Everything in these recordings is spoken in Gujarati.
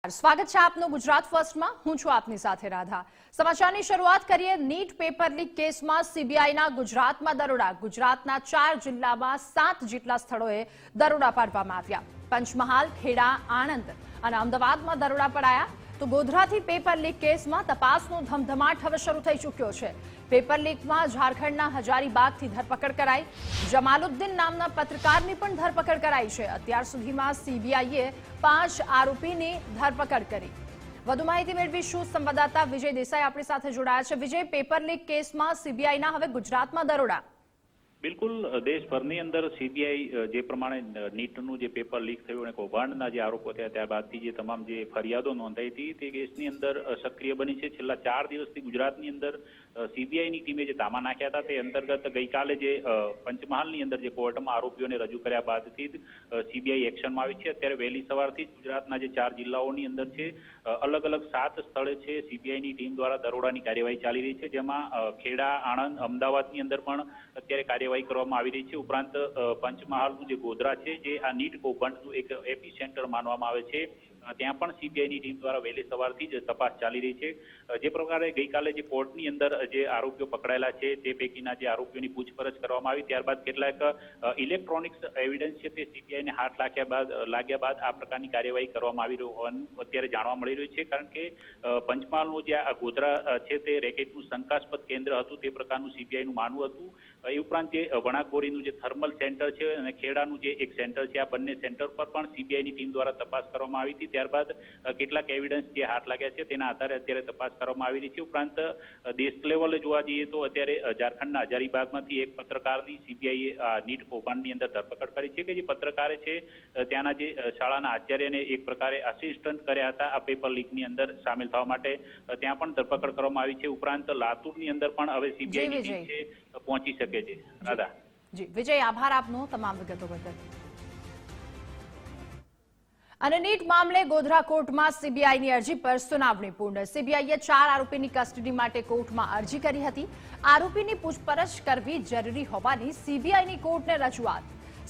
સ્વાગત છે આપનું ગુજરાત ફર્સ્ટમાં। હું છું આપની સાથે રાધા। સમાચારની શરૂઆત કરીએ। નીટ પેપર લીક કેસમાં સીબીઆઈના ગુજરાતમાં દરોડા। ગુજરાતના 4 જિલ્લામાં 7 જેટલા સ્થળોએ દરોડા પાડવામાં આવ્યા। પંચમહાલ, ખેડા, આણંદ અને અમદાવાદમાં દરોડા પડાયા। તો ગોધરાથી પેપર લીક કેસમાં તપાસનો ધમધમાટ હવે શરૂ થઈ ચૂક્યો છે। પેપર લીકમાં ઝારખંડના હજારીબાગથી ધરપકડ કરાઈ। જમાલુદ્દીન નામના પત્રકારની પણ ધરપકડ કરાઈ છે। અત્યાર સુધીમાં સીબીઆઈએ 5 આરોપીની ધરપકડ કરી। વધુ માહિતી મેળવીશું। સંવાદદાતા વિજય દેસાઈ આપણી સાથે જોડાયા છે। વિજય, પેપર લીક કેસમાં સીબીઆઈના હવે ગુજરાતમાં દરોડા। બિલકુલ, દેશભરની અંદર સીબીઆઈ જે પ્રમાણે નીટનું જે પેપર લીક થયું અને કૌભાંડના જે આરોપો થયા ત્યારબાદથી જે તમામ જે ફરિયાદો નોંધાઈ હતી તે કેસની અંદર સક્રિય બની છે। છેલ્લા 4 દિવસથી ગુજરાતની અંદર સીબીઆઈની ટીમે જે તામા નાખ્યા હતા તે અંતર્ગત ગઈકાલે જે પંચમહાલની અંદર જે કોર્ટમાં આરોપીઓને રજૂ કર્યા બાદથી જ સીબીઆઈ એક્શનમાં આવી છે। અત્યારે વહેલી સવારથી જ ગુજરાતના જે 4 જિલ્લાઓની અંદર છે અલગ અલગ 7 સ્થળે છે સીબીઆઈની ટીમ દ્વારા દરોડાની કાર્યવાહી ચાલી રહી છે, જેમાં ખેડા, આણંદ, અમદાવાદની અંદર પણ અત્યારે કાર્યવાહી કરવામાં આવી રહી છે। ઉપરાંત પંચમહાલનું જે ગોધરા છે જે આ નીટ કૌભાંડનું એક એપી સેન્ટર માનવામાં આવે છે, ત્યાં પણ સીબીઆઈની ટીમ દ્વારા વહેલી સવારથી જ તપાસ ચાલી રહી છે। જે પ્રકારે ગઈકાલે જે કોર્ટની અંદર જે આરોપીઓ પકડાયેલા છે તે પૈકીના જે આરોપીઓની પૂછપરછ કરવામાં આવી, ત્યારબાદ કેટલાક ઇલેક્ટ્રોનિક્સ એવિડન્સ છે તે સીબીઆઈને હાથ લાગ્યા બાદ આ પ્રકારની કાર્યવાહી કરવામાં આવી હોવાનું અત્યારે જાણવા મળી રહ્યું છે। કારણ કે પંચમહાલનું જે આ ગોધરા છે તે રેકેટનું શંકાસ્પદ કેન્દ્ર હતું તે પ્રકારનું સીબીઆઈનું માનવું હતું। એ ઉપરાંત જે વણાકબોરીનું જે થર્મલ સેન્ટર છે અને ખેડાનું જે એક સેન્ટર છે, આ બંને સેન્ટર પર પણ સીબીઆઈની ટીમ દ્વારા તપાસ કરવામાં આવી હતી। ત્યારબાદ કેટલાક એવિડન્સ જે હાથ લાગ્યા છે તેના આધારે અત્યારે તપાસ કરવામાં આવી રહી છે। ઉપરાંત દેશ લેવલે જોવા જઈએ તો અત્યારે ઝારખંડના હજારીબાગમાંથી એક પત્રકારની સીબીઆઈએ નીટ કૌભાંડની અંદર ધરપકડ કરી છે કે જે પત્રકારે છે ત્યાંના જે શાળાના આચાર્યને એક પ્રકારે આસિસ્ટન્ટ કર્યા હતા આ પેપર લીકની અંદર સામેલ થવા માટે, ત્યાં પણ ધરપકડ કરવામાં આવી છે। ઉપરાંત લાતુરની અંદર પણ હવે સીબીઆઈની ટીમ છે પહોંચી શકે છે। રાધા જી વિજય, આભાર આપનો તમામ વિગતો બદલ। અને નીટ મામલે ગોધરા કોર્ટમાં સીબીઆઈની અરજી પર સુનાવણી પૂર્ણ। સીબીઆઈએ 4 આરોપીની કસ્ટડી માટે કોર્ટમાં અરજી કરી હતી। આરોપીની પૂછપરછ કરવી જરૂરી હોવાની સીબીઆઈની કોર્ટને રજૂઆત।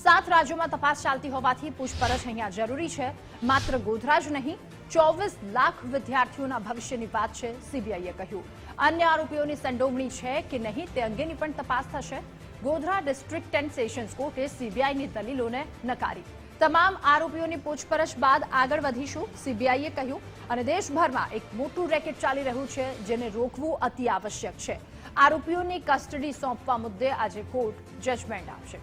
7 રાજ્યોમાં તપાસ ચાલતી હોવાથી પૂછપરછ અહીંયા જરૂરી છે। માત્ર ગોધરા જ નહીં, 24 લાખ વિદ્યાર્થીઓના ભવિષ્યની વાત છે, સીબીઆઈએ કહ્યું। અન્ય આરોપીઓની સંડોવણી છે કે નહીં તે અંગેની પણ તપાસ થશે। ગોધરા ડિસ્ટ્રિક્ટ એન્ડ સેશન્સ કોર્ટે સીબીઆઈની દલીલોને નકારી। તમામ આરોપીઓની પૂછપરછ બાદ આગળ વધીશું, સીબીઆઈએ કહ્યું। અને દેશભરમાં એક મોટું રેકેટ ચાલી રહ્યું છે જેને રોકવું અતિ આવશ્યક છે। આરોપીઓની કસ્ટડી સોંપવા મુદ્દે આજે કોર્ટ જજમેન્ટ આપશે।